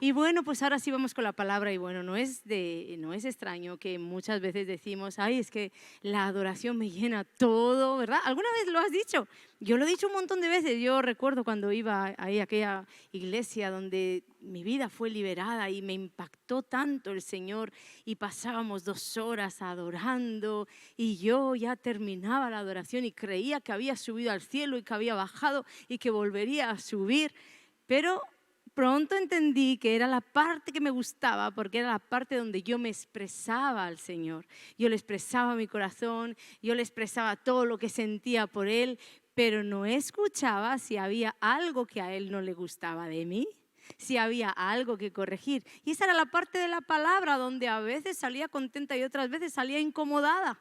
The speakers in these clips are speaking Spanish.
Y bueno, pues ahora sí vamos con la palabra y bueno, no es extraño que muchas veces decimos, ay, es que la adoración me llena todo, ¿verdad? ¿Alguna vez lo has dicho? Yo lo he dicho un montón de veces. Yo recuerdo cuando iba ahí a aquella iglesia donde mi vida fue liberada y me impactó tanto el Señor y pasábamos 2 horas adorando y yo ya terminaba la adoración y creía que había subido al cielo y que había bajado y que volvería a subir, pero pronto entendí que era la parte que me gustaba porque era la parte donde yo me expresaba al Señor. Yo le expresaba mi corazón, yo le expresaba todo lo que sentía por Él, pero no escuchaba si había algo que a Él no le gustaba de mí, si había algo que corregir. Y esa era la parte de la palabra donde a veces salía contenta y otras veces salía incomodada.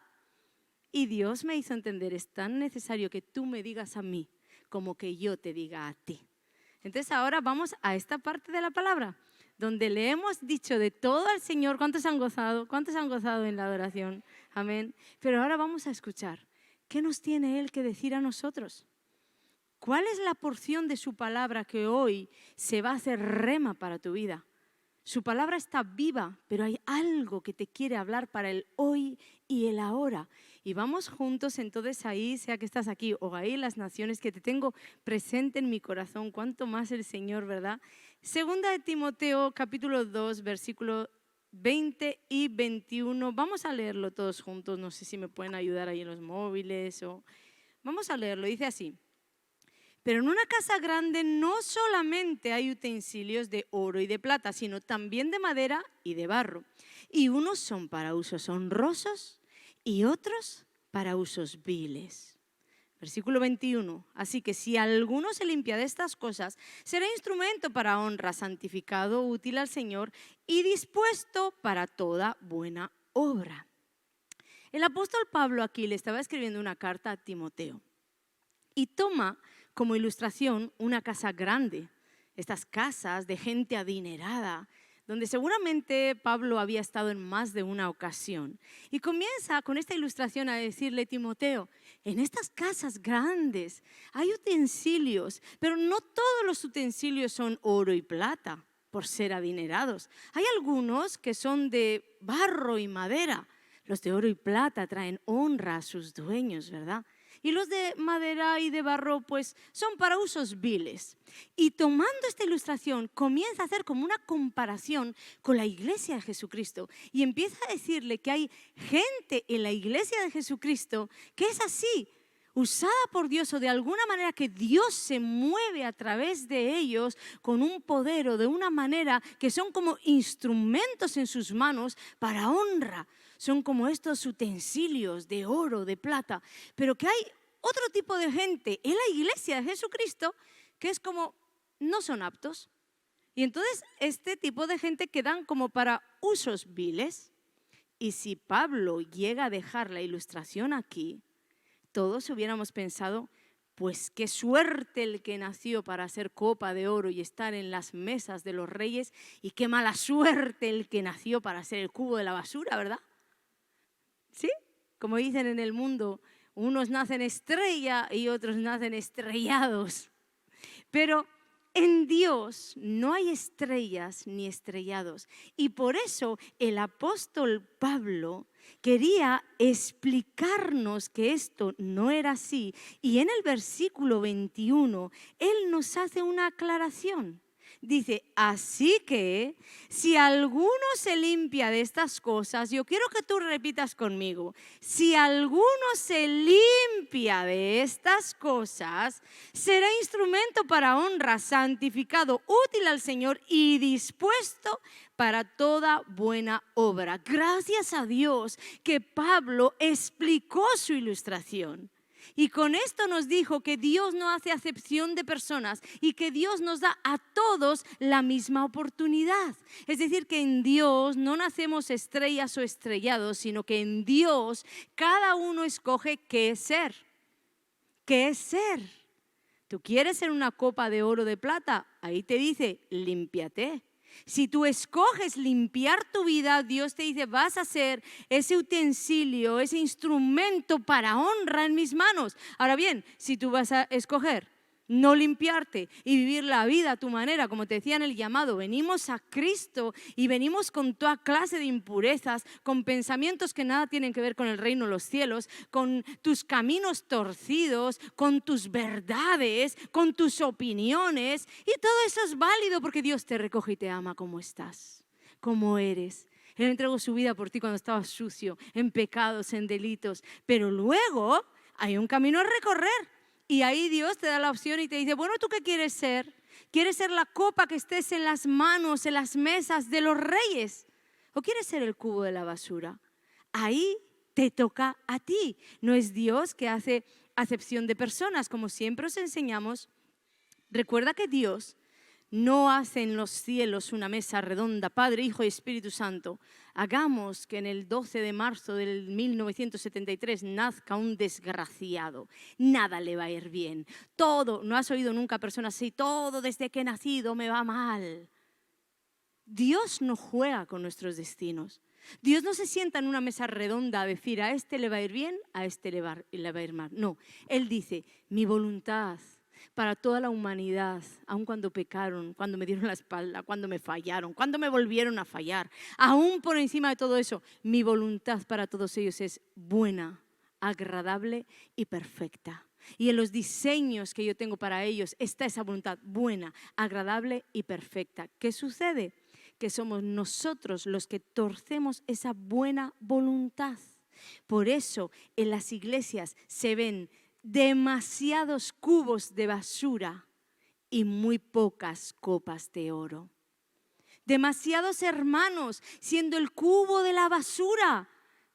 Y Dios me hizo entender, es tan necesario que tú me digas a mí como que yo te diga a ti. Entonces ahora vamos a esta parte de la palabra, donde le hemos dicho de todo al Señor. ¿Cuántos han gozado? ¿Cuántos han gozado en la adoración? Amén. Pero ahora vamos a escuchar, ¿qué nos tiene Él que decir a nosotros? ¿Cuál es la porción de su palabra que hoy se va a hacer rema para tu vida? Su palabra está viva, pero hay algo que te quiere hablar para el hoy y el ahora. Y vamos juntos entonces ahí, sea que estás aquí o ahí en las naciones, que te tengo presente en mi corazón, cuanto más el Señor, ¿verdad? Segunda de Timoteo, capítulo 2, versículo 20 y 21. Vamos a leerlo todos juntos, no sé si me pueden ayudar ahí en los móviles o... Vamos a leerlo, dice así. Pero en una casa grande no solamente hay utensilios de oro y de plata, sino también de madera y de barro. Y unos son para usos honrosos y otros para usos viles. Versículo 21. Así que si alguno se limpia de estas cosas, será instrumento para honra, santificado, útil al Señor y dispuesto para toda buena obra. El apóstol Pablo aquí le estaba escribiendo una carta a Timoteo y toma como ilustración una casa grande, estas casas de gente adinerada, donde seguramente Pablo había estado en más de una ocasión. Y comienza con esta ilustración a decirle, Timoteo, en estas casas grandes hay utensilios, pero no todos los utensilios son oro y plata por ser adinerados. Hay algunos que son de barro y madera. Los de oro y plata traen honra a sus dueños, ¿verdad? Y los de madera y de barro pues son para usos viles. Y tomando esta ilustración comienza a hacer como una comparación con la iglesia de Jesucristo y empieza a decirle que hay gente en la iglesia de Jesucristo que es así, usada por Dios o de alguna manera que Dios se mueve a través de ellos con un poder o de una manera que son como instrumentos en sus manos para honra. Son como estos utensilios de oro, de plata, pero que hay otro tipo de gente en la iglesia de Jesucristo que es como, no son aptos. Y entonces este tipo de gente quedan como para usos viles. Y si Pablo llega a dejar la ilustración aquí, todos hubiéramos pensado, pues qué suerte el que nació para ser copa de oro y estar en las mesas de los reyes, y qué mala suerte el que nació para ser el cubo de la basura, ¿verdad? ¿Sí? Como dicen en el mundo, unos nacen estrella y otros nacen estrellados. Pero en Dios no hay estrellas ni estrellados. Y por eso el apóstol Pablo quería explicarnos que esto no era así. Y en el versículo 21, él nos hace una aclaración. Dice, así que si alguno se limpia de estas cosas, yo quiero que tú repitas conmigo, si alguno se limpia de estas cosas, será instrumento para honra, santificado, útil al Señor y dispuesto para toda buena obra. Gracias a Dios que Pablo explicó su ilustración. Y con esto nos dijo que Dios no hace acepción de personas y que Dios nos da a todos la misma oportunidad. Es decir, que en Dios no nacemos estrellas o estrellados, sino que en Dios cada uno escoge qué es ser. ¿Qué es ser? ¿Tú quieres ser una copa de oro o de plata? Ahí te dice, límpiate. Si tú escoges limpiar tu vida, Dios te dice, vas a ser ese utensilio, ese instrumento para honra en mis manos. Ahora bien, si tú vas a escoger no limpiarte y vivir la vida a tu manera, como te decía en el llamado. Venimos a Cristo y venimos con toda clase de impurezas, con pensamientos que nada tienen que ver con el reino de los cielos, con tus caminos torcidos, con tus verdades, con tus opiniones, y todo eso es válido porque Dios te recoge y te ama como estás, como eres. Él entregó su vida por ti cuando estabas sucio, en pecados, en delitos, pero luego hay un camino a recorrer. Y ahí Dios te da la opción y te dice, bueno, ¿tú qué quieres ser? ¿Quieres ser la copa que estés en las manos, en las mesas de los reyes? ¿O quieres ser el cubo de la basura? Ahí te toca a ti. No es Dios que hace acepción de personas, como siempre os enseñamos. Recuerda que Dios no hace en los cielos una mesa redonda, Padre, Hijo y Espíritu Santo. Hagamos que en el 12 de marzo del 1973 nazca un desgraciado. Nada le va a ir bien. Todo, ¿no has oído nunca personas así? Todo desde que he nacido me va mal. Dios no juega con nuestros destinos. Dios no se sienta en una mesa redonda a decir a este le va a ir bien, a este le va a ir mal. No, Él dice, mi voluntad para toda la humanidad, aun cuando pecaron, cuando me dieron la espalda, cuando me fallaron, cuando me volvieron a fallar, aún por encima de todo eso, mi voluntad para todos ellos es buena, agradable y perfecta. Y en los diseños que yo tengo para ellos está esa voluntad buena, agradable y perfecta. ¿Qué sucede? Que somos nosotros los que torcemos esa buena voluntad. Por eso en las iglesias se ven demasiados cubos de basura y muy pocas copas de oro. Demasiados hermanos siendo el cubo de la basura.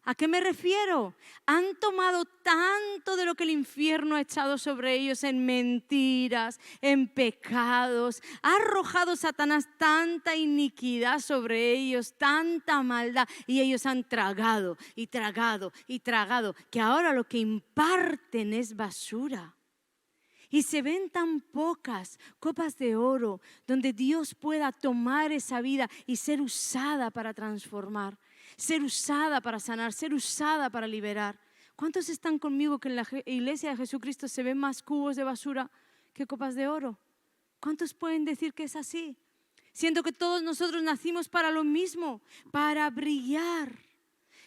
¿A qué me refiero? Han tomado tanto de lo que el infierno ha echado sobre ellos en mentiras, en pecados. Ha arrojado Satanás tanta iniquidad sobre ellos, tanta maldad. Y ellos han tragado y tragado y tragado, que ahora lo que imparten es basura. Y se ven tan pocas copas de oro donde Dios pueda tomar esa vida y ser usada para transformar. Ser usada para sanar, ser usada para liberar. ¿Cuántos están conmigo que en la iglesia de Jesucristo se ven más cubos de basura que copas de oro? ¿Cuántos pueden decir que es así? Siento que todos nosotros nacimos para lo mismo, para brillar.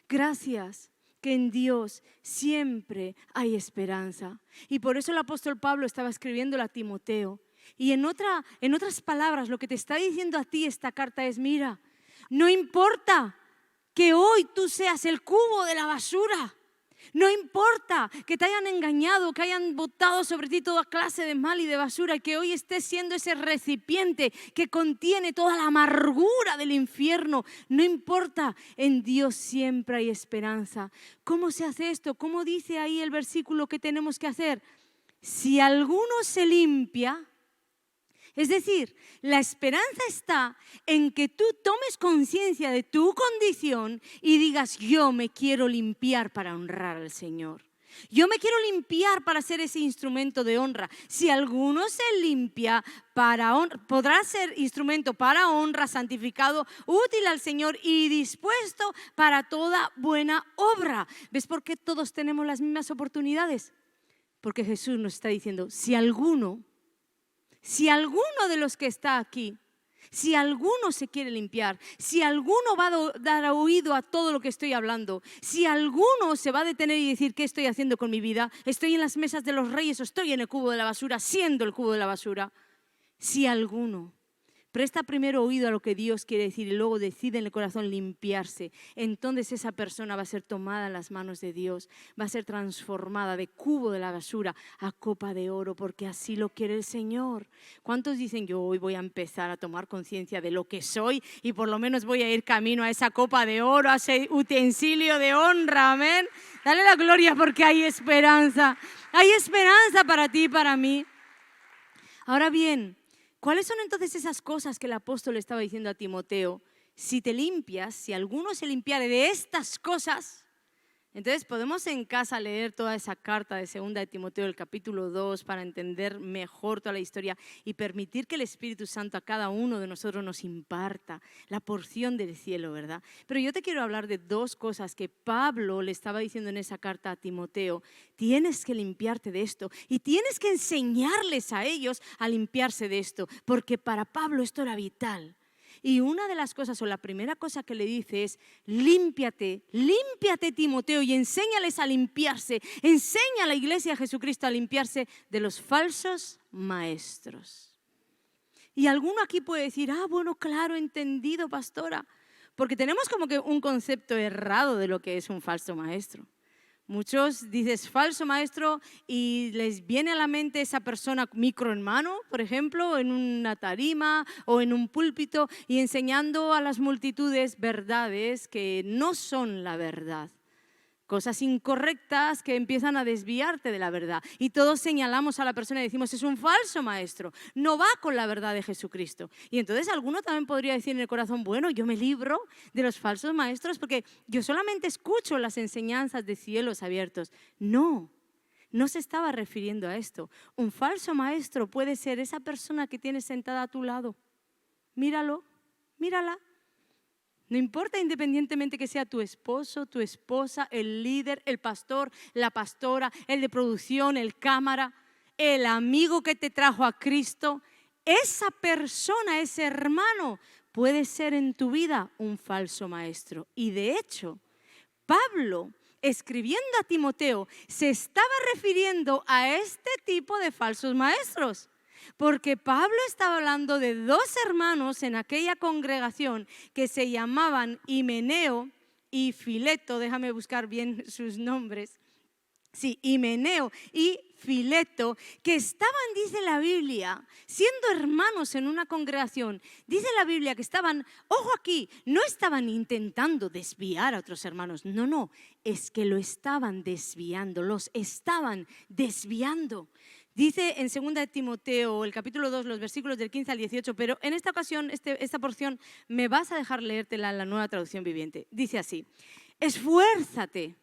Gracias que en Dios siempre hay esperanza. Y por eso el apóstol Pablo estaba escribiéndole a Timoteo. Y en otras palabras, lo que te está diciendo a ti esta carta es, mira, no importa que hoy tú seas el cubo de la basura. No importa que te hayan engañado, que hayan botado sobre ti toda clase de mal y de basura, que hoy estés siendo ese recipiente que contiene toda la amargura del infierno. No importa, en Dios siempre hay esperanza. ¿Cómo se hace esto? ¿Cómo dice ahí el versículo que tenemos que hacer? Si alguno se limpia. Es decir, la esperanza está en que tú tomes conciencia de tu condición y digas, yo me quiero limpiar para honrar al Señor. Yo me quiero limpiar para ser ese instrumento de honra. Si alguno se limpia para honra, podrá ser instrumento para honra, santificado, útil al Señor y dispuesto para toda buena obra. ¿Ves por qué todos tenemos las mismas oportunidades? Porque Jesús nos está diciendo, si alguno de los que está aquí, si alguno se quiere limpiar, si alguno va a dar oído a todo lo que estoy hablando, si alguno se va a detener y decir, ¿qué estoy haciendo con mi vida? ¿Estoy en las mesas de los reyes o estoy en el cubo de la basura, siendo el cubo de la basura? Si alguno presta primero oído a lo que Dios quiere decir y luego decide en el corazón limpiarse, entonces esa persona va a ser tomada en las manos de Dios, va a ser transformada de cubo de la basura a copa de oro, porque así lo quiere el Señor. ¿Cuántos dicen, yo hoy voy a empezar a tomar conciencia de lo que soy y por lo menos voy a ir camino a esa copa de oro, a ese utensilio de honra? Amén. Dale la gloria porque hay esperanza para ti y para mí. Ahora bien, ¿cuáles son entonces esas cosas que el apóstol estaba diciendo a Timoteo? Si te limpias, si alguno se limpiare de estas cosas, Entonces podemos en casa leer toda esa carta de 2 de Timoteo, el capítulo 2, para entender mejor toda la historia y permitir que el Espíritu Santo a cada uno de nosotros nos imparta la porción del cielo, ¿verdad? Pero yo te quiero hablar de dos cosas que Pablo le estaba diciendo en esa carta a Timoteo. Tienes que limpiarte de esto y tienes que enseñarles a ellos a limpiarse de esto, porque para Pablo esto era vital. Y una de las cosas, o la primera cosa que le dice es: límpiate, límpiate, Timoteo, y enséñales a limpiarse. Enseña a la iglesia de Jesucristo a limpiarse de los falsos maestros. Y alguno aquí puede decir: bueno, claro, entendido, pastora. Porque tenemos como que un concepto errado de lo que es un falso maestro. Muchos dices falso maestro y les viene a la mente esa persona micro en mano, por ejemplo, en una tarima o en un púlpito y enseñando a las multitudes verdades que no son la verdad. Cosas incorrectas que empiezan a desviarte de la verdad. Y todos señalamos a la persona y decimos: es un falso maestro, no va con la verdad de Jesucristo. Y entonces alguno también podría decir en el corazón: bueno, yo me libro de los falsos maestros porque yo solamente escucho las enseñanzas de cielos abiertos. No, no se estaba refiriendo a esto. Un falso maestro puede ser esa persona que tienes sentada a tu lado. Míralo, mírala. No importa, independientemente que sea tu esposo, tu esposa, el líder, el pastor, la pastora, el de producción, el cámara, el amigo que te trajo a Cristo. Esa persona, ese hermano, puede ser en tu vida un falso maestro. Y de hecho, Pablo, escribiendo a Timoteo, se estaba refiriendo a este tipo de falsos maestros. Porque Pablo estaba hablando de dos hermanos en aquella congregación que se llamaban Himeneo y Fileto. Déjame buscar bien sus nombres. Sí, Himeneo y Fileto, que estaban, dice la Biblia, siendo hermanos en una congregación. Dice la Biblia que estaban, ojo aquí, no estaban intentando desviar a otros hermanos. No, es que lo estaban desviando, los estaban desviando. Dice en 2 de Timoteo, el capítulo 2, los versículos del 15 al 18, pero en esta ocasión, esta porción, me vas a dejar leértela en la Nueva Traducción Viviente. Dice así: esfuérzate,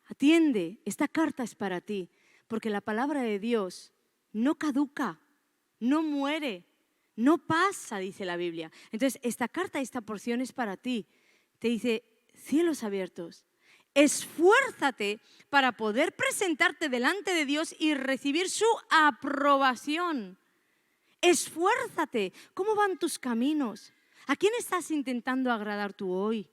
atiende, esta carta es para ti, porque la palabra de Dios no caduca, no muere, no pasa, dice la Biblia. Entonces, esta carta, esta porción es para ti. Te dice: cielos abiertos. Esfuérzate para poder presentarte delante de Dios y recibir su aprobación. Esfuérzate. ¿Cómo van tus caminos? ¿A quién estás intentando agradar tú hoy?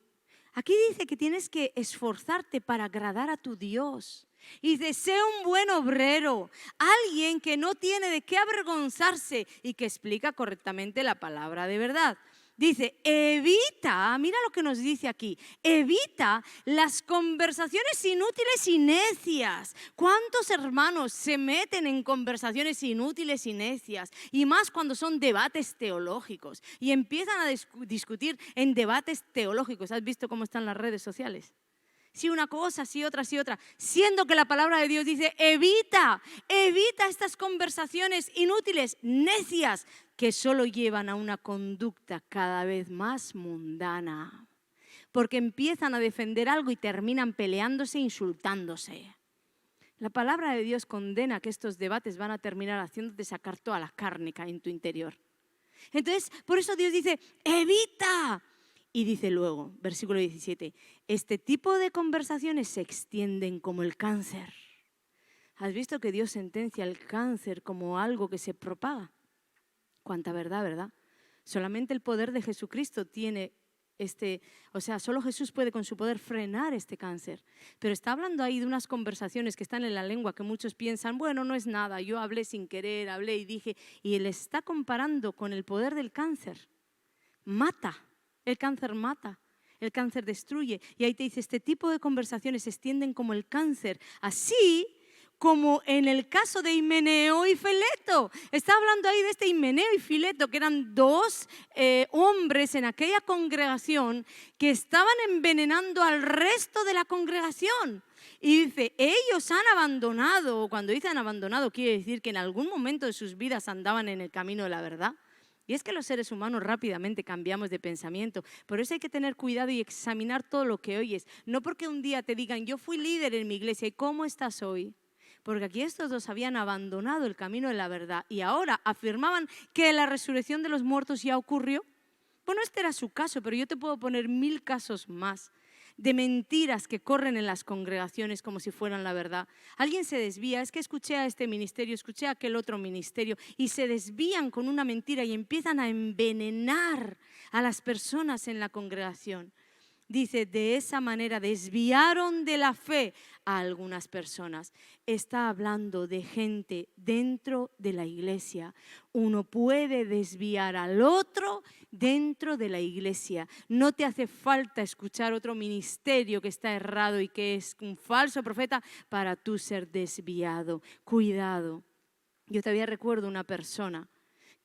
Aquí dice que tienes que esforzarte para agradar a tu Dios. Y dice: sé un buen obrero, alguien que no tiene de qué avergonzarse y que explica correctamente la palabra de verdad. Dice: evita, mira lo que nos dice aquí, evita las conversaciones inútiles y necias. ¿Cuántos hermanos se meten en conversaciones inútiles y necias? Y más cuando son debates teológicos y empiezan a discutir en debates teológicos. ¿Has visto cómo están las redes sociales? Sí, una cosa, sí otra, sí otra. Siendo que la palabra de Dios dice: evita estas conversaciones inútiles, necias, que solo llevan a una conducta cada vez más mundana. Porque empiezan a defender algo y terminan peleándose, insultándose. La palabra de Dios condena que estos debates van a terminar haciéndote sacar toda la carne que hay en tu interior. Entonces, por eso Dios dice: evita. Y dice luego, versículo 17, este tipo de conversaciones se extienden como el cáncer. ¿Has visto que Dios sentencia el cáncer como algo que se propaga? Cuánta verdad, ¿verdad? Solamente el poder de Jesucristo tiene solo Jesús puede con su poder frenar este cáncer. Pero está hablando ahí de unas conversaciones que están en la lengua que muchos piensan: bueno, no es nada, yo hablé sin querer, hablé y dije. Y él está comparando con el poder del cáncer. Mata. El cáncer mata, el cáncer destruye. Y ahí te dice: este tipo de conversaciones se extienden como el cáncer, así como en el caso de Himeneo y Fileto. Está hablando ahí de este Himeneo y Fileto, que eran dos hombres en aquella congregación que estaban envenenando al resto de la congregación. Y dice: ellos han abandonado. Cuando dicen abandonado, quiere decir que en algún momento de sus vidas andaban en el camino de la verdad. Y es que los seres humanos rápidamente cambiamos de pensamiento. Por eso hay que tener cuidado y examinar todo lo que oyes. No porque un día te digan, yo fui líder en mi iglesia, ¿y cómo estás hoy? Porque aquí estos dos habían abandonado el camino de la verdad y ahora afirmaban que la resurrección de los muertos ya ocurrió. Bueno, este era su caso, pero yo te puedo poner 1000 casos más de mentiras que corren en las congregaciones como si fueran la verdad. Alguien se desvía, es que escuché a este ministerio, escuché a aquel otro ministerio y se desvían con una mentira y empiezan a envenenar a las personas en la congregación. Dice, de esa manera desviaron de la fe a algunas personas. Está hablando de gente dentro de la iglesia. Uno puede desviar al otro dentro de la iglesia. No te hace falta escuchar otro ministerio que está errado y que es un falso profeta para tú ser desviado. Cuidado. Yo todavía recuerdo una persona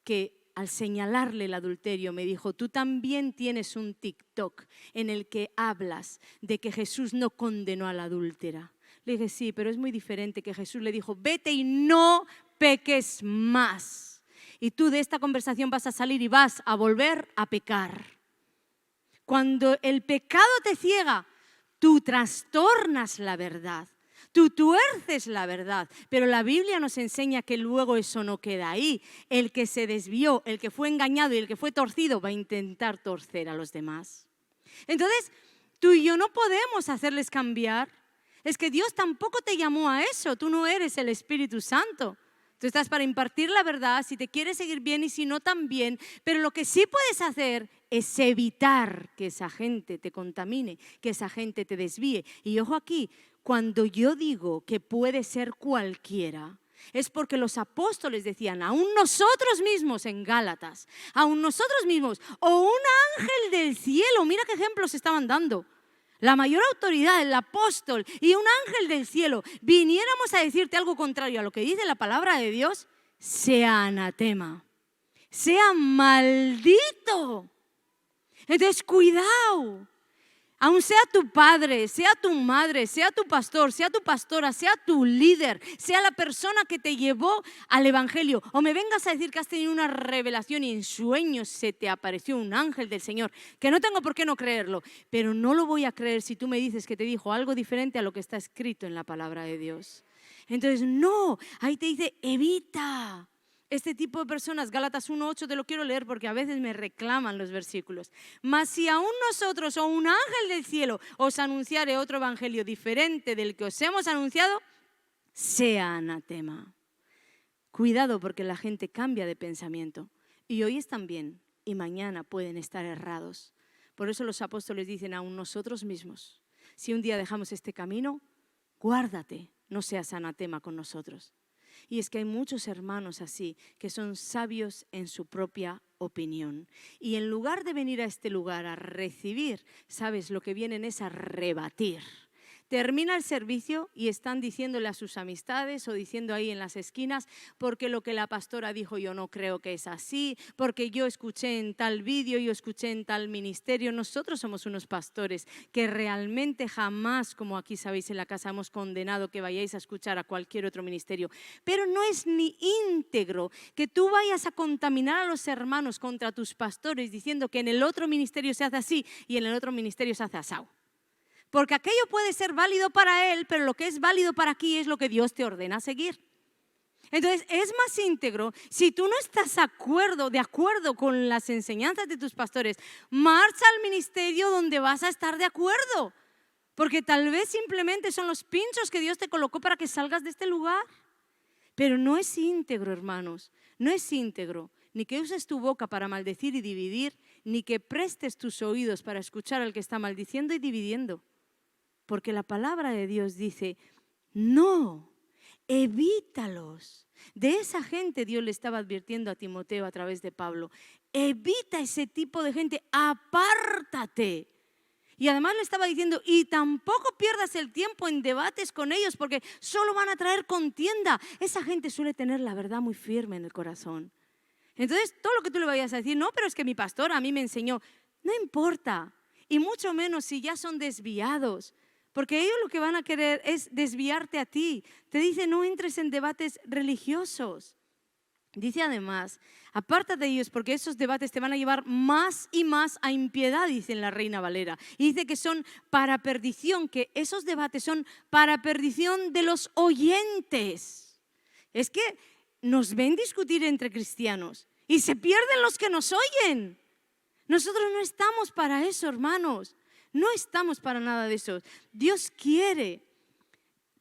que al señalarle el adulterio me dijo, tú también tienes un TikTok en el que hablas de que Jesús no condenó a la adúltera. Le dije, sí, pero es muy diferente que Jesús le dijo, vete y no peques más. Y tú de esta conversación vas a salir y vas a volver a pecar. Cuando el pecado te ciega, tú trastornas la verdad. Tú tuerces la verdad, pero la Biblia nos enseña que luego eso no queda ahí. El que se desvió, el que fue engañado y el que fue torcido va a intentar torcer a los demás. Entonces, tú y yo no podemos hacerles cambiar. Es que Dios tampoco te llamó a eso. Tú no eres el Espíritu Santo. Tú estás para impartir la verdad, si te quieres seguir bien y si no también. Pero lo que sí puedes hacer es evitar que esa gente te contamine, que esa gente te desvíe. Y ojo aquí, cuando yo digo que puede ser cualquiera, es porque los apóstoles decían, aún nosotros mismos en Gálatas, aún nosotros mismos, o un ángel del cielo, mira qué ejemplos estaban dando. La mayor autoridad, el apóstol y un ángel del cielo, viniéramos a decirte algo contrario a lo que dice la palabra de Dios, sea anatema, sea maldito. Entonces, cuidado. Aun sea tu padre, sea tu madre, sea tu pastor, sea tu pastora, sea tu líder, sea la persona que te llevó al evangelio, o me vengas a decir que has tenido una revelación y en sueños se te apareció un ángel del Señor, que no tengo por qué no creerlo, pero no lo voy a creer si tú me dices que te dijo algo diferente a lo que está escrito en la palabra de Dios. Entonces, no, ahí te dice, evita. Este tipo de personas, Gálatas 1:8, te lo quiero leer porque a veces me reclaman los versículos. Mas si aún nosotros o un ángel del cielo os anunciare otro evangelio diferente del que os hemos anunciado, sea anatema. Cuidado porque la gente cambia de pensamiento y hoy están bien y mañana pueden estar errados. Por eso los apóstoles dicen aún nosotros mismos, si un día dejamos este camino, guárdate, no seas anatema con nosotros. Y es que hay muchos hermanos así, que son sabios en su propia opinión. Y en lugar de venir a este lugar a recibir, ¿sabes? Lo que vienen es a rebatir. Termina el servicio y están diciéndole a sus amistades o diciendo ahí en las esquinas, porque lo que la pastora dijo yo no creo que es así, porque yo escuché en tal vídeo, yo escuché en tal ministerio. Nosotros somos unos pastores que realmente jamás, como aquí sabéis en la casa, hemos condenado que vayáis a escuchar a cualquier otro ministerio. Pero no es ni íntegro que tú vayas a contaminar a los hermanos contra tus pastores diciendo que en el otro ministerio se hace así y en el otro ministerio se hace asado. Porque aquello puede ser válido para él, pero lo que es válido para aquí es lo que Dios te ordena seguir. Entonces, es más íntegro, si tú no estás de acuerdo con las enseñanzas de tus pastores, marcha al ministerio donde vas a estar de acuerdo. Porque tal vez simplemente son los pinchos que Dios te colocó para que salgas de este lugar. Pero no es íntegro, hermanos, no es íntegro. Ni que uses tu boca para maldecir y dividir, ni que prestes tus oídos para escuchar al que está maldiciendo y dividiendo. Porque la palabra de Dios dice, no, evítalos. De esa gente Dios le estaba advirtiendo a Timoteo a través de Pablo. Evita ese tipo de gente, apártate. Y además le estaba diciendo, y tampoco pierdas el tiempo en debates con ellos porque solo van a traer contienda. Esa gente suele tener la verdad muy firme en el corazón. Entonces, todo lo que tú le vayas a decir, no, pero es que mi pastor a mí me enseñó, no importa. Y mucho menos si ya son desviados. Porque ellos lo que van a querer es desviarte a ti. Te dice, no entres en debates religiosos. Dice además, apártate de ellos porque esos debates te van a llevar más y más a impiedad, dice en la Reina Valera. Y dice que son para perdición, que esos debates son para perdición de los oyentes. Es que nos ven discutir entre cristianos y se pierden los que nos oyen. Nosotros no estamos para eso, hermanos. No estamos para nada de eso. Dios quiere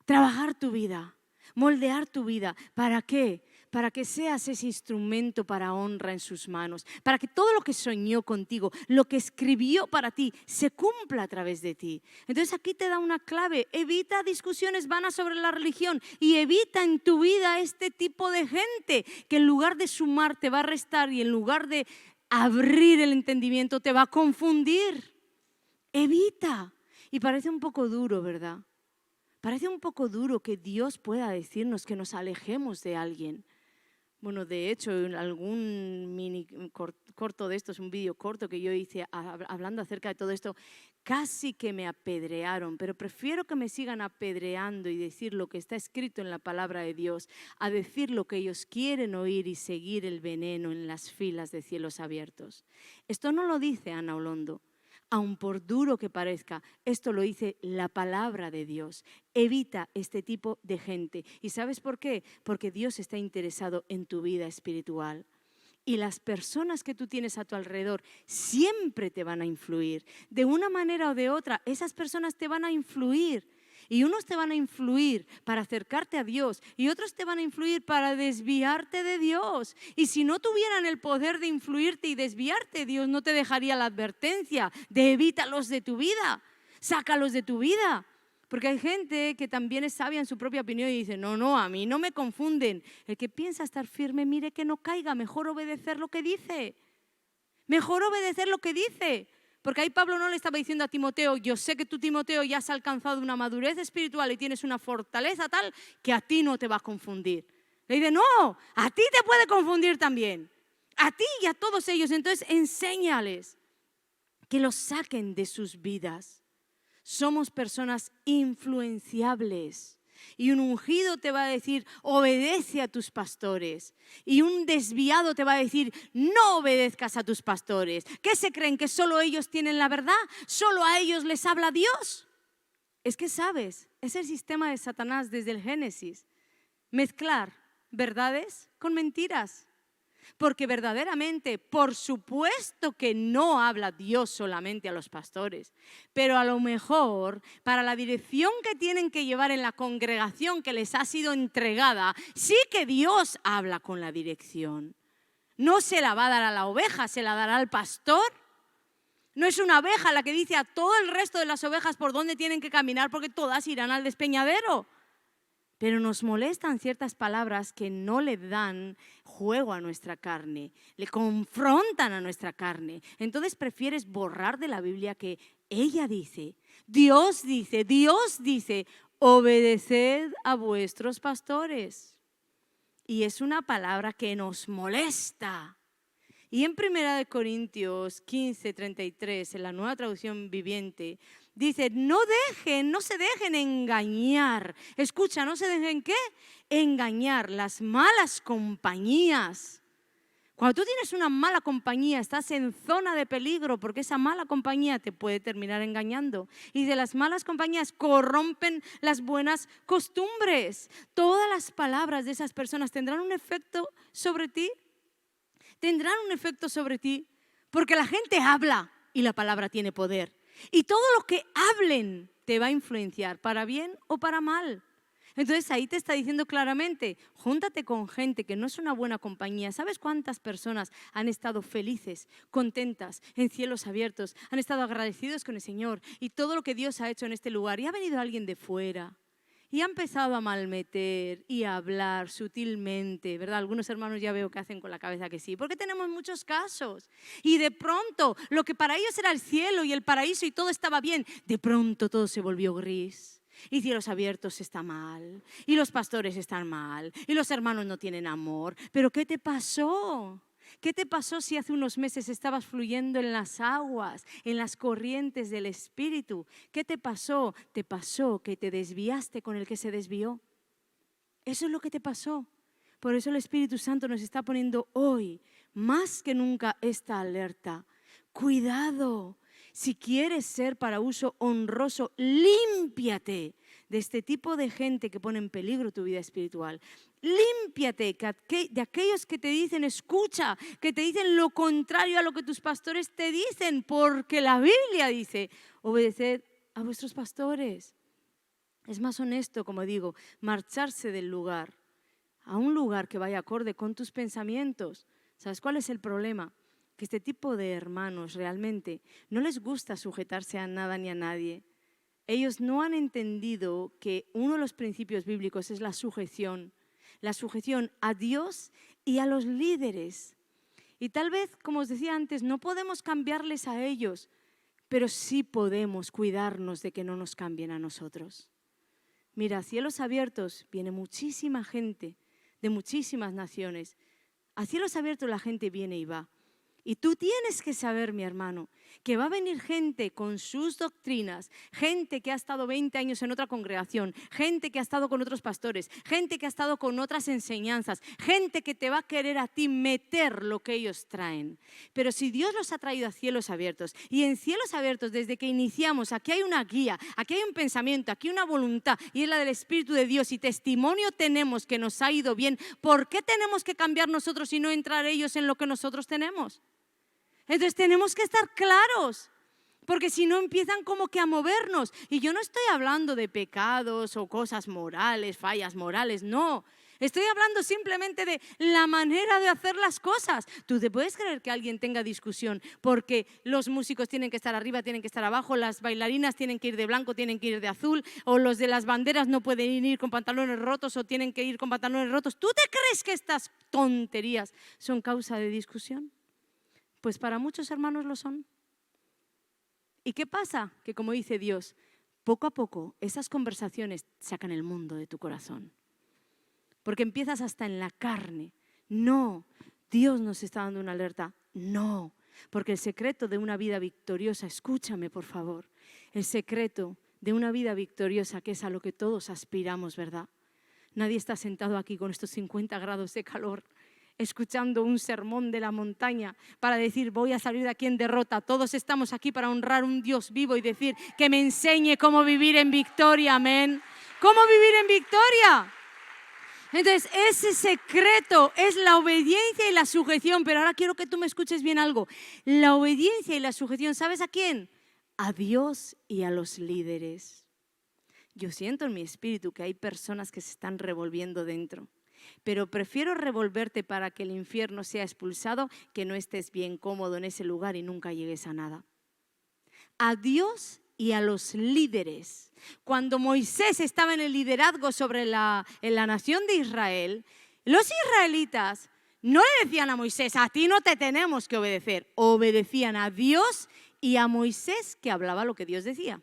trabajar tu vida, moldear tu vida. ¿Para qué? Para que seas ese instrumento para honra en sus manos, para que todo lo que soñó contigo, lo que escribió para ti, se cumpla a través de ti. Entonces aquí te da una clave: evita discusiones vanas sobre la religión y evita en tu vida este tipo de gente que en lugar de sumar te va a restar y en lugar de abrir el entendimiento te va a confundir. Evita. Y parece un poco duro, ¿verdad? Parece un poco duro que Dios pueda decirnos que nos alejemos de alguien. Bueno, de hecho, en algún mini corto de estos, un vídeo corto que yo hice hablando acerca de todo esto, casi que me apedrearon, pero prefiero que me sigan apedreando y decir lo que está escrito en la palabra de Dios, a decir lo que ellos quieren oír y seguir el veneno en las filas de Cielos Abiertos. Esto no lo dice Ana Olondo. Aun por duro que parezca, esto lo dice la palabra de Dios. Evita este tipo de gente. ¿Y sabes por qué? Porque Dios está interesado en tu vida espiritual. Y las personas que tú tienes a tu alrededor siempre te van a influir. De una manera o de otra, esas personas te van a influir. Y unos te van a influir para acercarte a Dios y otros te van a influir para desviarte de Dios. Y si no tuvieran el poder de influirte y desviarte, Dios no te dejaría la advertencia de evítalos de tu vida, sácalos de tu vida. Porque hay gente que también es sabia en su propia opinión y dice, no, a mí no me confunden. El que piensa estar firme, mire que no caiga, mejor obedecer lo que dice. Mejor obedecer lo que dice. Porque ahí Pablo no le estaba diciendo a Timoteo, yo sé que tú, Timoteo, ya has alcanzado una madurez espiritual y tienes una fortaleza tal que a ti no te va a confundir. Le dice, no, a ti te puede confundir también. A ti y a todos ellos. Entonces, enséñales que los saquen de sus vidas. Somos personas influenciables. Y un ungido te va a decir, obedece a tus pastores. Y un desviado te va a decir, no obedezcas a tus pastores. ¿Qué se creen? ¿Que solo ellos tienen la verdad? ¿Solo a ellos les habla Dios? Es que sabes, es el sistema de Satanás desde el Génesis. Mezclar verdades con mentiras. Porque verdaderamente, por supuesto que no habla Dios solamente a los pastores, pero a lo mejor para la dirección que tienen que llevar en la congregación que les ha sido entregada, sí que Dios habla con la dirección. No se la va a dar a la oveja, se la dará al pastor. No es una oveja la que dice a todo el resto de las ovejas por dónde tienen que caminar porque todas irán al despeñadero. Pero nos molestan ciertas palabras que no le dan juego a nuestra carne, le confrontan a nuestra carne. Entonces prefieres borrar de la Biblia que ella dice, Dios dice, obedeced a vuestros pastores. Y es una palabra que nos molesta. Y en 1 Corintios 15:33, en la Nueva Traducción Viviente, dice, no se dejen engañar. Escucha, ¿no se dejen qué? Engañar, las malas compañías. Cuando tú tienes una mala compañía, estás en zona de peligro porque esa mala compañía te puede terminar engañando. Y de las malas compañías corrompen las buenas costumbres. Todas las palabras de esas personas tendrán un efecto sobre ti. Tendrán un efecto sobre ti porque la gente habla y la palabra tiene poder. Y todo lo que hablen te va a influenciar, para bien o para mal. Entonces ahí te está diciendo claramente, júntate con gente que no es una buena compañía. ¿Sabes cuántas personas han estado felices, contentas, en Cielos Abiertos? Han estado agradecidos con el Señor y todo lo que Dios ha hecho en este lugar. Y ha venido alguien de fuera y ha empezado a malmeter y a hablar sutilmente, ¿verdad? Algunos hermanos ya veo que hacen con la cabeza que sí, porque tenemos muchos casos. Y de pronto, lo que para ellos era el cielo y el paraíso y todo estaba bien, de pronto todo se volvió gris. Y Cielos Abiertos está mal, y los pastores están mal, y los hermanos no tienen amor. ¿Pero qué te pasó? ¿Qué te pasó si hace unos meses estabas fluyendo en las aguas, en las corrientes del Espíritu? ¿Qué te pasó? Te pasó que te desviaste con el que se desvió. Eso es lo que te pasó. Por eso el Espíritu Santo nos está poniendo hoy más que nunca esta alerta. Cuidado, si quieres ser para uso honroso, límpiate de este tipo de gente que pone en peligro tu vida espiritual. Límpiate de aquellos que te dicen escucha, que te dicen lo contrario a lo que tus pastores te dicen, porque la Biblia dice, obedeced a vuestros pastores. Es más honesto, como digo, marcharse del lugar a un lugar que vaya acorde con tus pensamientos. ¿Sabes cuál es el problema? Que este tipo de hermanos realmente no les gusta sujetarse a nada ni a nadie. Ellos no han entendido que uno de los principios bíblicos es la sujeción a Dios y a los líderes. Y tal vez, como os decía antes, no podemos cambiarles a ellos, pero sí podemos cuidarnos de que no nos cambien a nosotros. Mira, a Cielos Abiertos viene muchísima gente de muchísimas naciones. A Cielos Abiertos la gente viene y va. Y tú tienes que saber, mi hermano, que va a venir gente con sus doctrinas, gente que ha estado 20 años en otra congregación, gente que ha estado con otros pastores, gente que ha estado con otras enseñanzas, gente que te va a querer a ti meter lo que ellos traen. Pero si Dios los ha traído a Cielos Abiertos, y en Cielos Abiertos desde que iniciamos, aquí hay una guía, aquí hay un pensamiento, aquí una voluntad, y es la del Espíritu de Dios, y testimonio tenemos que nos ha ido bien, ¿por qué tenemos que cambiar nosotros y no entrar ellos en lo que nosotros tenemos? Entonces tenemos que estar claros, porque si no empiezan como que a movernos. Y yo no estoy hablando de pecados o cosas morales, fallas morales, no. Estoy hablando simplemente de la manera de hacer las cosas. Tú te puedes creer que alguien tenga discusión porque los músicos tienen que estar arriba, tienen que estar abajo, las bailarinas tienen que ir de blanco, tienen que ir de azul, o los de las banderas no pueden ir con pantalones rotos o tienen que ir con pantalones rotos. ¿Tú te crees que estas tonterías son causa de discusión? Pues para muchos hermanos lo son. ¿Y qué pasa? Que como dice Dios, poco a poco esas conversaciones sacan el mundo de tu corazón. Porque empiezas hasta en la carne. No, Dios nos está dando una alerta. No, porque el secreto de una vida victoriosa, escúchame por favor, el secreto de una vida victoriosa, que es a lo que todos aspiramos, ¿verdad? Nadie está sentado aquí con estos 50 grados de calor escuchando un sermón de la montaña para decir voy a salir de aquí en derrota. Todos estamos aquí para honrar a un Dios vivo y decir que me enseñe cómo vivir en victoria, amén. ¿Cómo vivir en victoria? Entonces ese secreto es la obediencia y la sujeción, pero ahora quiero que tú me escuches bien algo. La obediencia y la sujeción, ¿sabes a quién? A Dios y a los líderes. Yo siento en mi espíritu que hay personas que se están revolviendo dentro. Pero prefiero revolverte para que el infierno sea expulsado que no estés bien cómodo en ese lugar y nunca llegues a nada. A Dios y a los líderes. Cuando Moisés estaba en el liderazgo en la nación de Israel, los israelitas no le decían a Moisés, a ti no te tenemos que obedecer. Obedecían a Dios y a Moisés, que hablaba lo que Dios decía.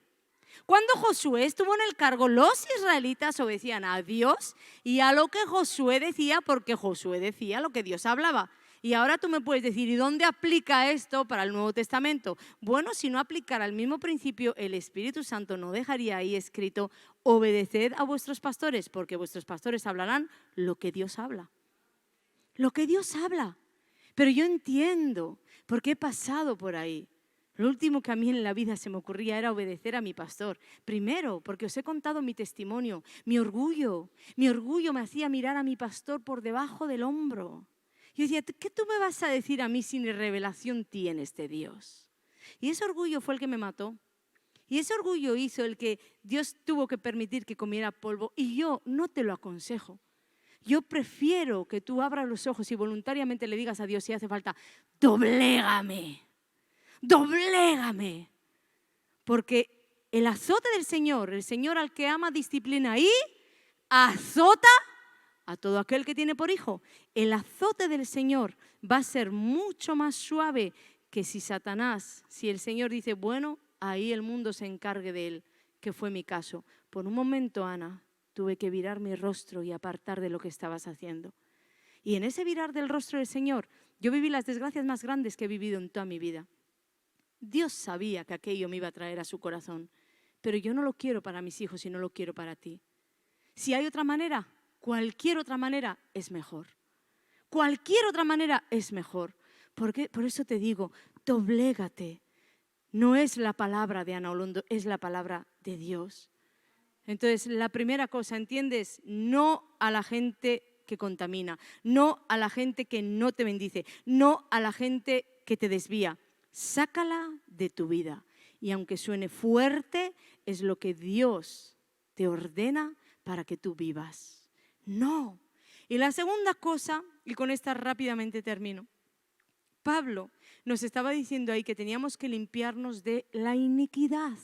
Cuando Josué estuvo en el cargo, los israelitas obedecían a Dios y a lo que Josué decía, porque Josué decía lo que Dios hablaba. Y ahora tú me puedes decir, ¿y dónde aplica esto para el Nuevo Testamento? Bueno, si no aplicara el mismo principio, el Espíritu Santo no dejaría ahí escrito, obedeced a vuestros pastores, porque vuestros pastores hablarán lo que Dios habla. Lo que Dios habla. Pero yo entiendo, porque he pasado por ahí. Lo último que a mí en la vida se me ocurría era obedecer a mi pastor. Primero, porque os he contado mi testimonio, mi orgullo. Mi orgullo me hacía mirar a mi pastor por debajo del hombro. Yo decía, ¿qué tú me vas a decir a mí si ni revelación tienes de Dios? Y ese orgullo fue el que me mató. Y ese orgullo hizo el que Dios tuvo que permitir que comiera polvo. Y yo no te lo aconsejo. Yo prefiero que tú abras los ojos y voluntariamente le digas a Dios si hace falta, doblégame. Doblégame, porque el azote del Señor, el Señor al que ama disciplina y azota a todo aquel que tiene por hijo. El azote del Señor va a ser mucho más suave que si Satanás, si el Señor dice, bueno, ahí el mundo se encargue de él, que fue mi caso. Por un momento, Ana, tuve que virar mi rostro y apartar de lo que estabas haciendo. Y en ese virar del rostro del Señor, yo viví las desgracias más grandes que he vivido en toda mi vida. Dios sabía que aquello me iba a traer a su corazón, pero yo no lo quiero para mis hijos y no lo quiero para ti. Si hay otra manera, cualquier otra manera es mejor. Cualquier otra manera es mejor. Por eso te digo, doblégate. No es la palabra de Ana Olondo, es la palabra de Dios. Entonces, la primera cosa, ¿entiendes? No a la gente que contamina, no a la gente que no te bendice, no a la gente que te desvía. Sácala de tu vida. Y aunque suene fuerte, es lo que Dios te ordena para que tú vivas. No. Y la segunda cosa, y con esta rápidamente termino. Pablo nos estaba diciendo ahí que teníamos que limpiarnos de la iniquidad.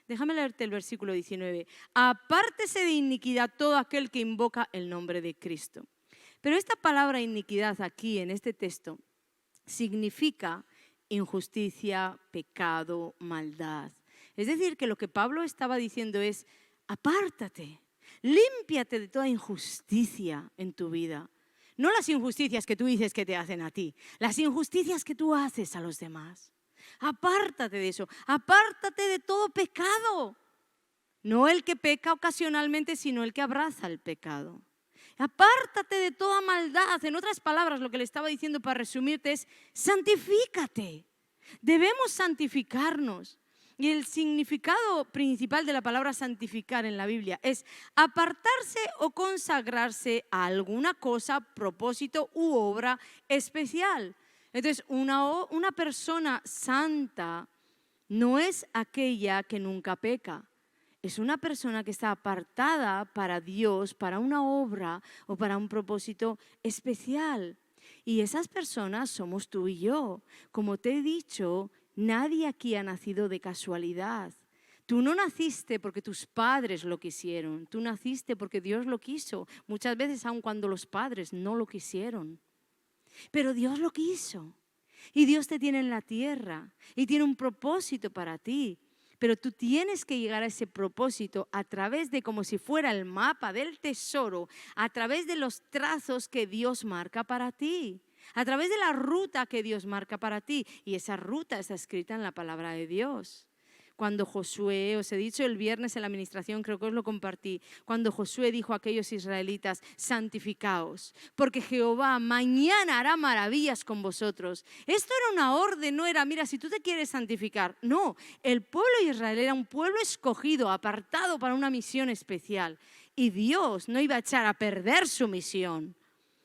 Déjame leerte el versículo 19. Apártese de iniquidad todo aquel que invoca el nombre de Cristo. Pero esta palabra iniquidad aquí en este texto significa injusticia, pecado, maldad. Es decir, que lo que Pablo estaba diciendo es, apártate, límpiate de toda injusticia en tu vida. No las injusticias que tú dices que te hacen a ti, las injusticias que tú haces a los demás. Apártate de eso, apártate de todo pecado. No el que peca ocasionalmente, sino el que abraza el pecado. Apártate de toda maldad. En otras palabras, lo que le estaba diciendo para resumirte es, santifícate. Debemos santificarnos. Y el significado principal de la palabra santificar en la Biblia es apartarse o consagrarse a alguna cosa, propósito u obra especial. Entonces, una persona santa no es aquella que nunca peca. Es una persona que está apartada para Dios, para una obra o para un propósito especial. Y esas personas somos tú y yo. Como te he dicho, nadie aquí ha nacido de casualidad. Tú no naciste porque tus padres lo quisieron. Tú naciste porque Dios lo quiso. Muchas veces aun cuando los padres no lo quisieron. Pero Dios lo quiso. Y Dios te tiene en la tierra. Y tiene un propósito para ti. Pero tú tienes que llegar a ese propósito a través de, como si fuera el mapa del tesoro, a través de los trazos que Dios marca para ti, a través de la ruta que Dios marca para ti. Y esa ruta está escrita en la palabra de Dios. Cuando Josué, os he dicho el viernes en la administración, creo que os lo compartí, cuando Josué dijo a aquellos israelitas, santificaos, porque Jehová mañana hará maravillas con vosotros. Esto era una orden, no era, mira, si tú te quieres santificar. No, el pueblo de Israel era un pueblo escogido, apartado para una misión especial. Y Dios no iba a echar a perder su misión.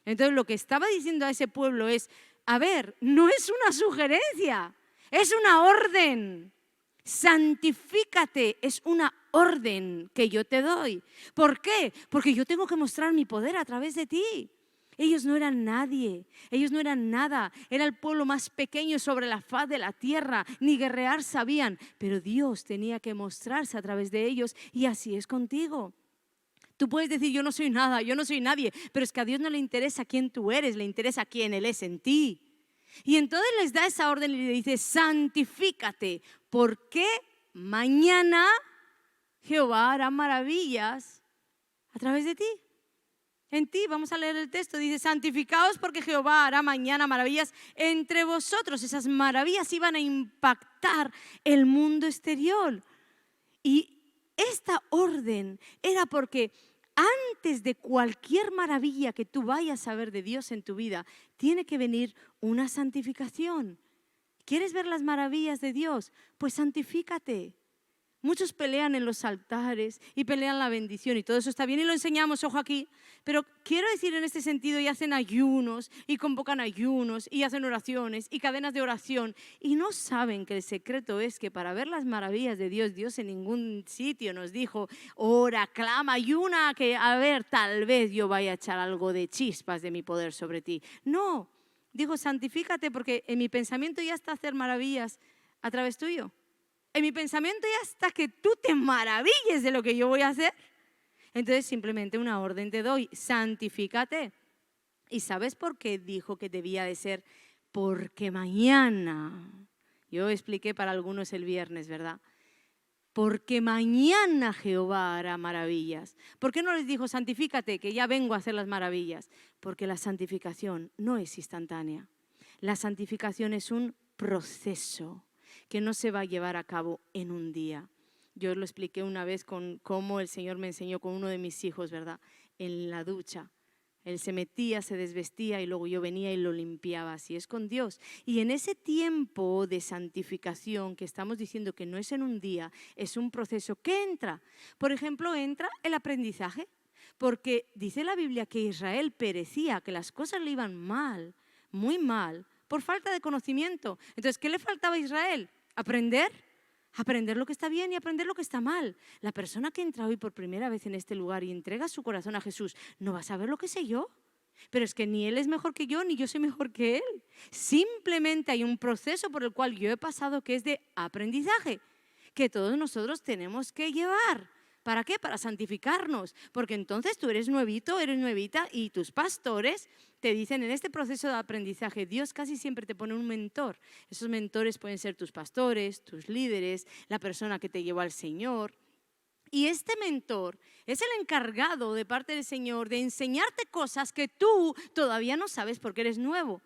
Entonces lo que estaba diciendo a ese pueblo es, a ver, no es una sugerencia, es una orden. Santifícate, es una orden que yo te doy. ¿Por qué? Porque yo tengo que mostrar mi poder a través de ti. Ellos no eran nadie, ellos no eran nada. Era el pueblo más pequeño sobre la faz de la tierra, ni guerrear sabían. Pero Dios tenía que mostrarse a través de ellos y así es contigo. Tú puedes decir, yo no soy nada, yo no soy nadie, pero es que a Dios no le interesa quién tú eres, le interesa quién Él es en ti. Y entonces les da esa orden y le dice, santifícate, porque mañana Jehová hará maravillas a través de ti. En ti, vamos a leer el texto, dice, santificaos porque Jehová hará mañana maravillas entre vosotros. Esas maravillas iban a impactar el mundo exterior. Y esta orden era porque antes de cualquier maravilla que tú vayas a ver de Dios en tu vida, tiene que venir una santificación. ¿Quieres ver las maravillas de Dios? Pues santifícate. Muchos pelean en los altares y pelean la bendición y todo eso está bien y lo enseñamos, ojo aquí. Pero quiero decir en este sentido, y hacen ayunos y convocan ayunos y hacen oraciones y cadenas de oración y no saben que el secreto es que para ver las maravillas de Dios, Dios en ningún sitio nos dijo, ora, clama, ayuna, que a ver, tal vez yo vaya a echar algo de chispas de mi poder sobre ti. No, dijo, santifícate porque en mi pensamiento ya está hacer maravillas a través tuyo. En mi pensamiento ya está que tú te maravilles de lo que yo voy a hacer. Entonces simplemente una orden te doy, santifícate. ¿Y sabes por qué dijo que debía de ser? Porque mañana, yo expliqué para algunos el viernes, ¿verdad? Porque mañana Jehová hará maravillas. ¿Por qué no les dijo santifícate, que ya vengo a hacer las maravillas? Porque la santificación no es instantánea. La santificación es un proceso que no se va a llevar a cabo en un día. Yo lo expliqué una vez con cómo el Señor me enseñó con uno de mis hijos, ¿verdad? en la ducha. Él se metía, se desvestía y luego yo venía y lo limpiaba. Así es con Dios. Y en ese tiempo de santificación que estamos diciendo que no es en un día, es un proceso que entra. Por ejemplo, entra el aprendizaje. Porque dice la Biblia que Israel perecía, que las cosas le iban mal, muy mal, por falta de conocimiento. Entonces, ¿qué le faltaba a Israel? Aprender lo que está bien y aprender lo que está mal. La persona que entra hoy por primera vez en este lugar y entrega su corazón a Jesús, ¿no va a saber lo que sé yo? Pero es que ni Él es mejor que yo, ni yo soy mejor que Él. Simplemente hay un proceso por el cual yo he pasado que es de aprendizaje, que todos nosotros tenemos que llevar. ¿Para qué? Para santificarnos, porque entonces tú eres nuevito, eres nuevita y tus pastores te dicen en este proceso de aprendizaje, Dios casi siempre te pone un mentor. Esos mentores pueden ser tus pastores, tus líderes, la persona que te llevó al Señor. Y este mentor es el encargado de parte del Señor de enseñarte cosas que tú todavía no sabes porque eres nuevo.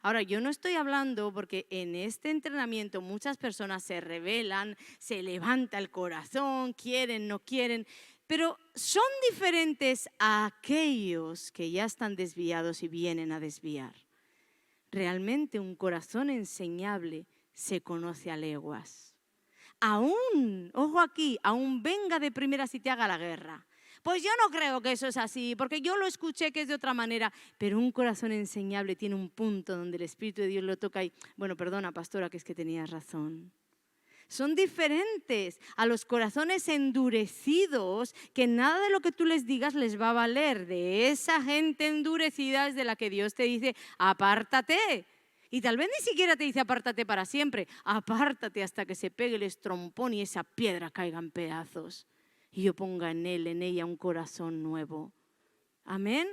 Ahora, yo no estoy hablando porque en este entrenamiento muchas personas se rebelan, se levanta el corazón, quieren, no quieren, pero son diferentes a aquellos que ya están desviados y vienen a desviar. Realmente un corazón enseñable se conoce a leguas. Aún, ojo aquí, aún venga de primeras y te haga la guerra. Pues yo no creo que eso es así, porque yo lo escuché que es de otra manera. Pero un corazón enseñable tiene un punto donde el Espíritu de Dios lo toca y, bueno, perdona, pastora, que es que tenías razón. Son diferentes a los corazones endurecidos, que nada de lo que tú les digas les va a valer. De esa gente endurecida es de la que Dios te dice, apártate. Y tal vez ni siquiera te dice apártate para siempre, apártate hasta que se pegue el estrompón y esa piedra caiga en pedazos. Y yo ponga en él, en ella, un corazón nuevo. Amén.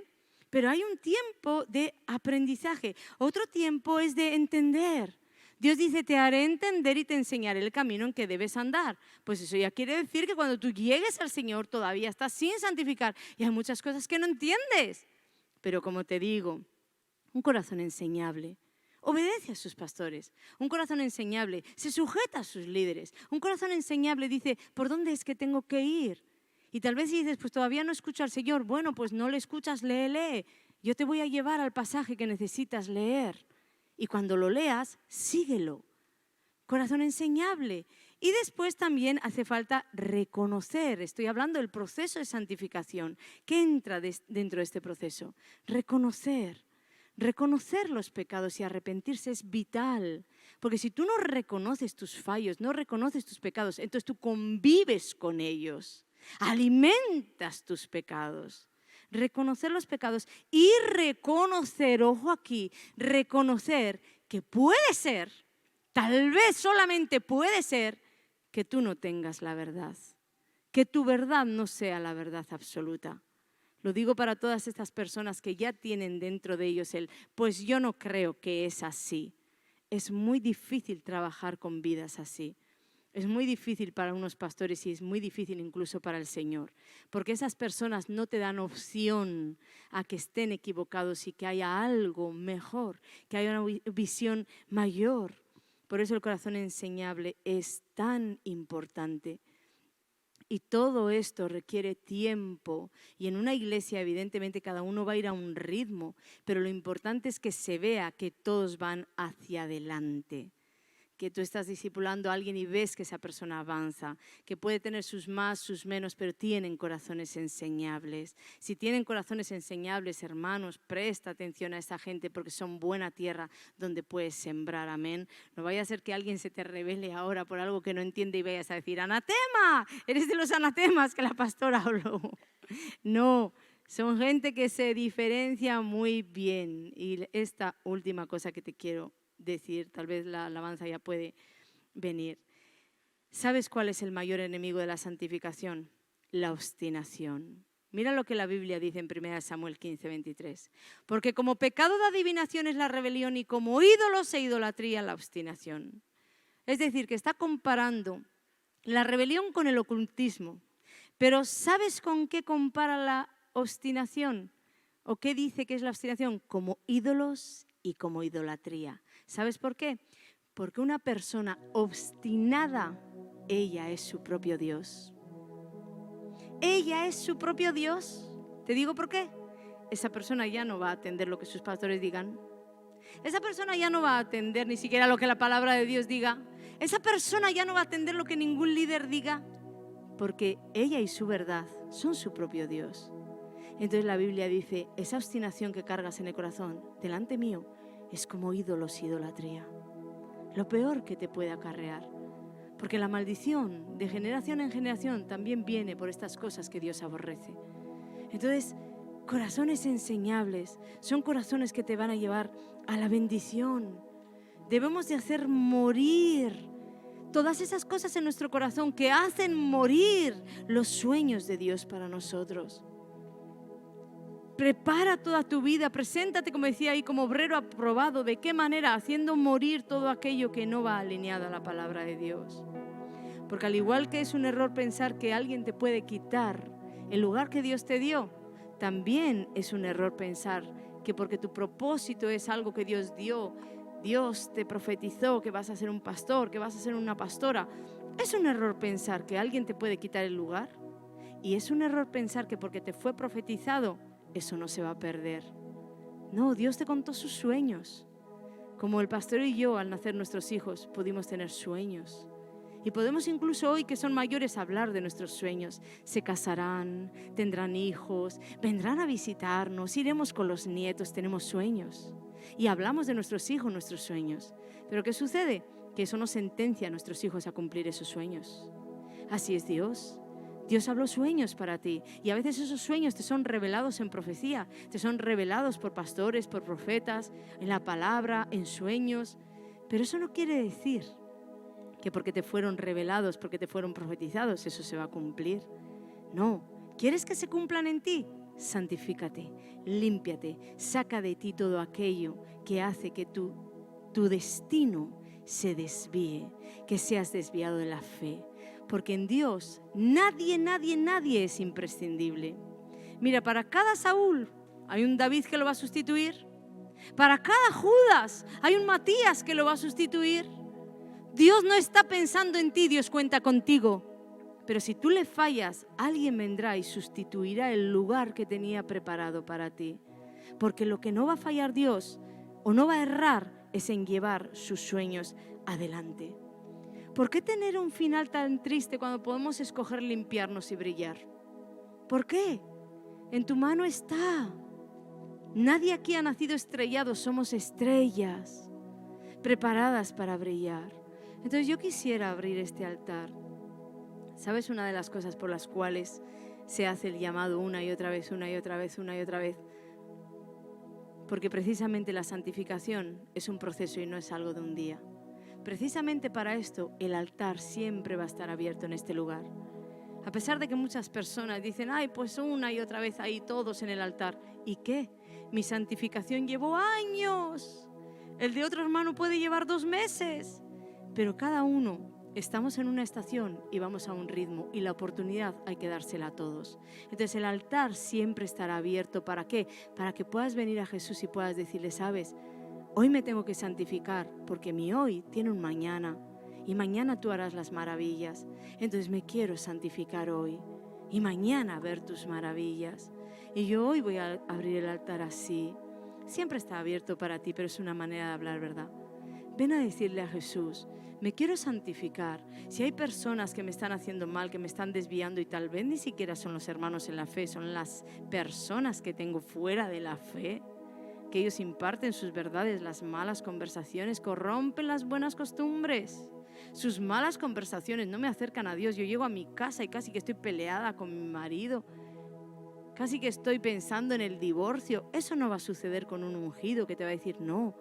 Pero hay un tiempo de aprendizaje. Otro tiempo es de entender. Dios dice, te haré entender y te enseñaré el camino en que debes andar. Pues eso ya quiere decir que cuando tú llegues al Señor todavía estás sin santificar. Y hay muchas cosas que no entiendes. Pero como te digo, un corazón enseñable obedece a sus pastores. Un corazón enseñable se sujeta a sus líderes. Un corazón enseñable dice, ¿por dónde es que tengo que ir? Y tal vez dices, pues todavía no escucho al Señor. Bueno, pues no le escuchas, lee. Yo te voy a llevar al pasaje que necesitas leer. Y cuando lo leas, síguelo. Corazón enseñable. Y después también hace falta reconocer. Estoy hablando del proceso de santificación. ¿Qué entra dentro de este proceso? Reconocer. Reconocer los pecados y arrepentirse es vital, porque si tú no reconoces tus fallos, no reconoces tus pecados, entonces tú convives con ellos, alimentas tus pecados. Reconocer los pecados y reconocer, ojo aquí, reconocer que puede ser, tal vez solamente puede ser, que tú no tengas la verdad, que tu verdad no sea la verdad absoluta. Lo digo para todas estas personas que ya tienen dentro de ellos pues yo no creo que es así. Es muy difícil trabajar con vidas así. Es muy difícil para unos pastores y es muy difícil incluso para el Señor. Porque esas personas no te dan opción a que estén equivocados y que haya algo mejor, que haya una visión mayor. Por eso el corazón enseñable es tan importante. Y todo esto requiere tiempo y en una iglesia evidentemente cada uno va a ir a un ritmo, pero lo importante es que se vea que todos van hacia adelante, que tú estás discipulando a alguien y ves que esa persona avanza, que puede tener sus más, sus menos, pero tienen corazones enseñables. Si tienen corazones enseñables, hermanos, presta atención a esa gente porque son buena tierra donde puedes sembrar, amén. No vaya a ser que alguien se te revele ahora por algo que no entiende y vayas a decir, anatema, eres de los anatemas que la pastora habló. No, son gente que se diferencia muy bien. Y esta última cosa que te quiero decir, tal vez la alabanza ya puede venir. ¿Sabes cuál es el mayor enemigo de la santificación? La obstinación. Mira lo que la Biblia dice en 1 Samuel 15:23. Porque como pecado de adivinación es la rebelión y como ídolos e idolatría la obstinación. Es decir, que está comparando la rebelión con el ocultismo. Pero ¿sabes con qué compara la obstinación? ¿O qué dice que es la obstinación? Como ídolos y como idolatría. ¿Sabes por qué? Porque una persona obstinada, ella es su propio Dios. Ella es su propio Dios. Te digo por qué. Esa persona ya no va a atender lo que sus pastores digan. Esa persona ya no va a atender ni siquiera lo que la palabra de Dios diga. Esa persona ya no va a atender lo que ningún líder diga, porque ella y su verdad son su propio Dios. Entonces la Biblia dice, esa obstinación que cargas en el corazón delante mío es como ídolos y idolatría. Lo peor que te puede acarrear. Porque la maldición de generación en generación también viene por estas cosas que Dios aborrece. Entonces, corazones enseñables son corazones que te van a llevar a la bendición. Debemos de hacer morir todas esas cosas en nuestro corazón que hacen morir los sueños de Dios para nosotros. Prepara toda tu vida, preséntate, como decía ahí, como obrero aprobado. ¿De qué manera? Haciendo morir todo aquello que no va alineado a la palabra de Dios. Porque al igual que es un error pensar que alguien te puede quitar el lugar que Dios te dio, también es un error pensar que porque tu propósito es algo que Dios dio, Dios te profetizó que vas a ser un pastor, que vas a ser una pastora. Es un error pensar que alguien te puede quitar el lugar. Y es un error pensar que porque te fue profetizado, eso no se va a perder. No, Dios te contó sus sueños. Como el pastor y yo, al nacer nuestros hijos, pudimos tener sueños. Y podemos incluso hoy, que son mayores, hablar de nuestros sueños. Se casarán, tendrán hijos, vendrán a visitarnos, iremos con los nietos, tenemos sueños. Y hablamos de nuestros hijos, nuestros sueños. Pero ¿qué sucede? Que eso no sentencia a nuestros hijos a cumplir esos sueños. Así es Dios. Dios habló sueños para ti y a veces esos sueños te son revelados en profecía, te son revelados por pastores, por profetas, en la palabra, en sueños. Pero eso no quiere decir que porque te fueron revelados, porque te fueron profetizados, eso se va a cumplir. No, ¿quieres que se cumplan en ti? Santifícate, límpiate, saca de ti todo aquello que hace que tu destino se desvíe, que seas desviado de la fe. Porque en Dios nadie es imprescindible. Mira, para cada Saúl hay un David que lo va a sustituir. Para cada Judas hay un Matías que lo va a sustituir. Dios no está pensando en ti, Dios cuenta contigo. Pero si tú le fallas, alguien vendrá y sustituirá el lugar que tenía preparado para ti. Porque lo que no va a fallar Dios o no va a errar es en llevar sus sueños adelante. ¿Por qué tener un final tan triste cuando podemos escoger limpiarnos y brillar? ¿Por qué? En tu mano está. Nadie aquí ha nacido estrellado, somos estrellas preparadas para brillar. Entonces yo quisiera abrir este altar. ¿Sabes una de las cosas por las cuales se hace el llamado una y otra vez, una y otra vez, una y otra vez? Porque precisamente la santificación es un proceso y no es algo de un día. Precisamente para esto el altar siempre va a estar abierto en este lugar. A pesar de que muchas personas dicen, ay, pues una y otra vez ahí todos en el altar. ¿Y qué? Mi santificación llevó años. El de otro hermano puede llevar 2 meses. Pero cada uno estamos en una estación y vamos a un ritmo y la oportunidad hay que dársela a todos. Entonces el altar siempre estará abierto. ¿Para qué? Para que puedas venir a Jesús y puedas decirle, ¿sabes? Hoy me tengo que santificar porque mi hoy tiene un mañana y mañana tú harás las maravillas. Entonces me quiero santificar hoy y mañana ver tus maravillas. Y yo hoy voy a abrir el altar así. Siempre está abierto para ti, pero es una manera de hablar, ¿verdad? Ven a decirle a Jesús, me quiero santificar. Si hay personas que me están haciendo mal, que me están desviando y tal vez ni siquiera son los hermanos en la fe, son las personas que tengo fuera de la fe, que ellos imparten sus verdades, las malas conversaciones, corrompen las buenas costumbres. Sus malas conversaciones no me acercan a Dios. Yo llego a mi casa y casi que estoy peleada con mi marido, casi que estoy pensando en el divorcio. Eso no va a suceder con un ungido que te va a decir, no,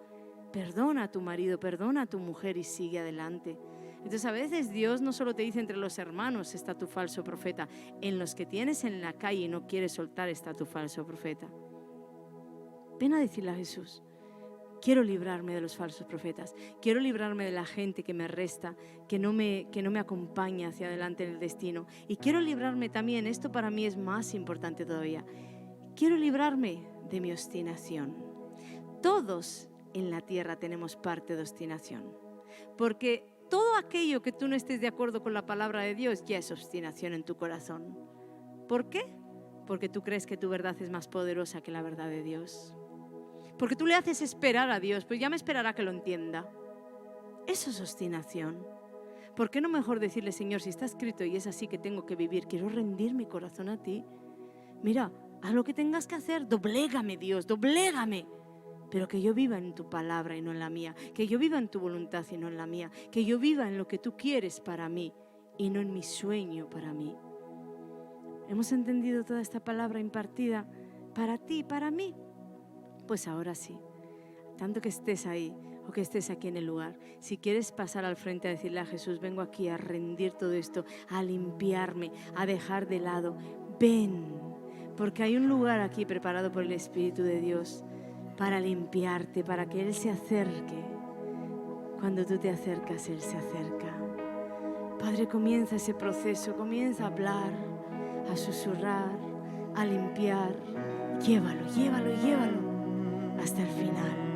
perdona a tu marido, perdona a tu mujer y sigue adelante. Entonces a veces Dios no solo te dice entre los hermanos está tu falso profeta, en los que tienes en la calle y no quieres soltar está tu falso profeta. Ven a decirle a Jesús, quiero librarme de los falsos profetas, quiero librarme de la gente que me resta, que no me acompaña hacia adelante en el destino. Y quiero librarme también, esto para mí es más importante todavía, quiero librarme de mi obstinación. Todos en la tierra tenemos parte de obstinación, porque todo aquello que tú no estés de acuerdo con la palabra de Dios ya es obstinación en tu corazón. ¿Por qué? porque tú crees que tu verdad es más poderosa que la verdad de Dios. Porque tú le haces esperar a Dios, pues ya me esperará que lo entienda. Eso es obstinación. ¿Por qué no mejor decirle, Señor, si está escrito y es así que tengo que vivir, quiero rendir mi corazón a ti? Mira, haz lo que tengas que hacer, doblégame, Dios, doblégame. Pero que yo viva en tu palabra y no en la mía, que yo viva en tu voluntad y no en la mía, que yo viva en lo que tú quieres para mí y no en mi sueño para mí. ¿Hemos entendido toda esta palabra impartida para ti y para mí? Pues ahora sí, tanto que estés ahí o que estés aquí en el lugar, si quieres pasar al frente a decirle a Jesús, vengo aquí a rendir todo esto, a limpiarme, a dejar de lado, ven, porque hay un lugar aquí preparado por el Espíritu de Dios para limpiarte, para que Él se acerque. Cuando tú te acercas, Él se acerca. Padre, comienza ese proceso, comienza a hablar, a susurrar, a limpiar. Llévalo, llévalo, llévalo hasta el final.